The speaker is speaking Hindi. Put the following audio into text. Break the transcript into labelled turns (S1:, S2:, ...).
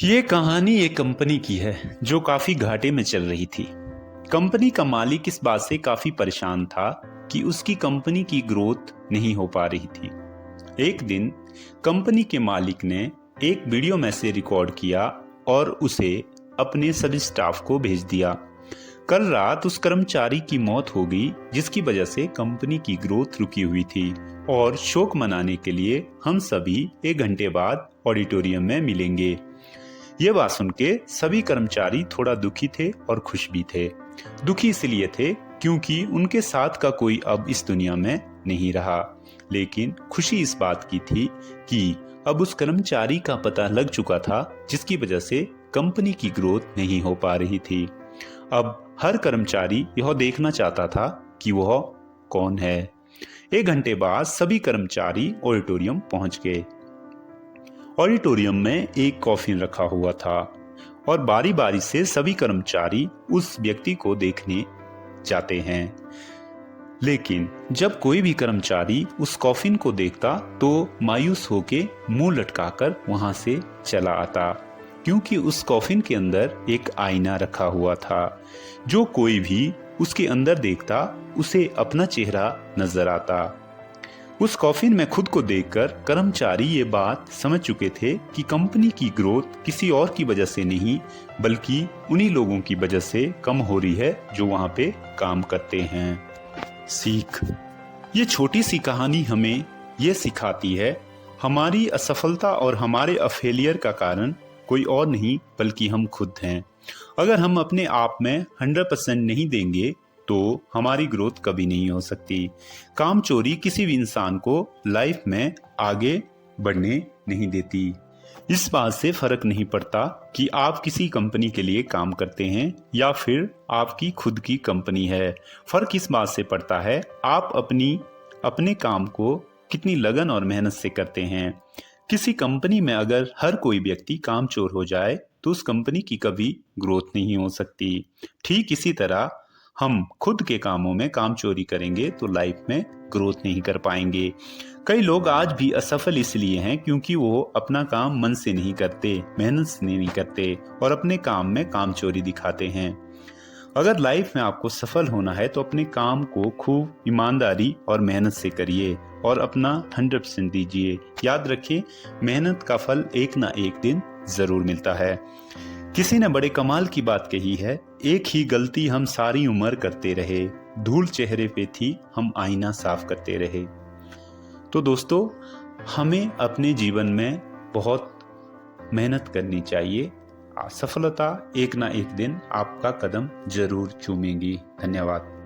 S1: ये कहानी एक कंपनी की है जो काफी घाटे में चल रही थी। कंपनी का मालिक इस बात से काफी परेशान था कि उसकी कंपनी की ग्रोथ नहीं हो पा रही थी। एक दिन कंपनी के मालिक ने एक वीडियो मैसेज रिकॉर्ड किया और उसे अपने सभी स्टाफ को भेज दिया। कल रात उस कर्मचारी की मौत हो गई जिसकी वजह से कंपनी की ग्रोथ रुकी हुई थी और शोक मनाने के लिए हम सभी 1 घंटे बाद ऑडिटोरियम में मिलेंगे। ये बात सुन के सभी कर्मचारी थोड़ा दुखी थे और खुश भी थे। दुखी इसलिए थे क्योंकि उनके साथ का कोई अब इस दुनिया में नहीं रहा, लेकिन खुशी इस बात की थी कि अब उस कर्मचारी का पता लग चुका था जिसकी वजह से कंपनी की ग्रोथ नहीं हो पा रही थी। अब हर कर्मचारी यह देखना चाहता था कि वह कौन है। 1 घंटे बाद सभी कर्मचारी ऑडिटोरियम पहुंच गए। ऑडिटोरियम में एक कॉफिन रखा हुआ था और बारी बारी से सभी कर्मचारी उस व्यक्ति को देखने जाते हैं, लेकिन जब कोई भी कर्मचारी उस कॉफिन को देखता तो मायूस होके मुंह लटकाकर वहां से चला आता, क्योंकि उस कॉफिन के अंदर एक आईना रखा हुआ था। जो कोई भी उसके अंदर देखता उसे अपना चेहरा नजर आता। उस कॉफिन में खुद को देखकर कर्मचारी ये बात समझ चुके थे कि कंपनी की ग्रोथ किसी और की वजह से नहीं बल्कि उन्हीं लोगों की वजह से कम हो रही है जो वहां पे काम करते हैं। सीख, ये छोटी सी कहानी हमें ये सिखाती है हमारी असफलता और हमारे फेलियर का कारण कोई और नहीं बल्कि हम खुद हैं। अगर हम अपने आप में 100% नहीं देंगे तो हमारी ग्रोथ कभी नहीं हो सकती। काम चोरी किसी भी इंसान को लाइफ में आगे बढ़ने नहीं देती। इस बात से फर्क नहीं पड़ता कि आप किसी कंपनी के लिए काम करते हैं या फिर आपकी खुद की कंपनी है। फर्क इस बात से पड़ता है आप अपने काम को कितनी लगन और मेहनत से करते हैं। किसी कंपनी में अगर हर कोई व्यक्ति काम चोर हो जाए तो उस कंपनी की कभी ग्रोथ नहीं हो सकती। ठीक इसी तरह हम खुद के कामों में काम चोरी करेंगे तो लाइफ में ग्रोथ नहीं कर पाएंगे। कई लोग आज भी असफल इसलिए हैं क्योंकि वो अपना काम मन से नहीं करते, मेहनत से नहीं करते और अपने काम में काम चोरी दिखाते हैं। अगर लाइफ में आपको सफल होना है तो अपने काम को खूब ईमानदारी और मेहनत से करिए और अपना 100% दीजिए। याद रखिए, मेहनत का फल एक ना एक दिन जरूर मिलता है। किसी ने बड़े कमाल की बात कही है, एक ही गलती हम सारी उम्र करते रहे, धूल चेहरे पे थी हम आईना साफ करते रहे। तो दोस्तों, हमें अपने जीवन में बहुत मेहनत करनी चाहिए। सफलता एक ना एक दिन आपका कदम जरूर चूमेगी। धन्यवाद।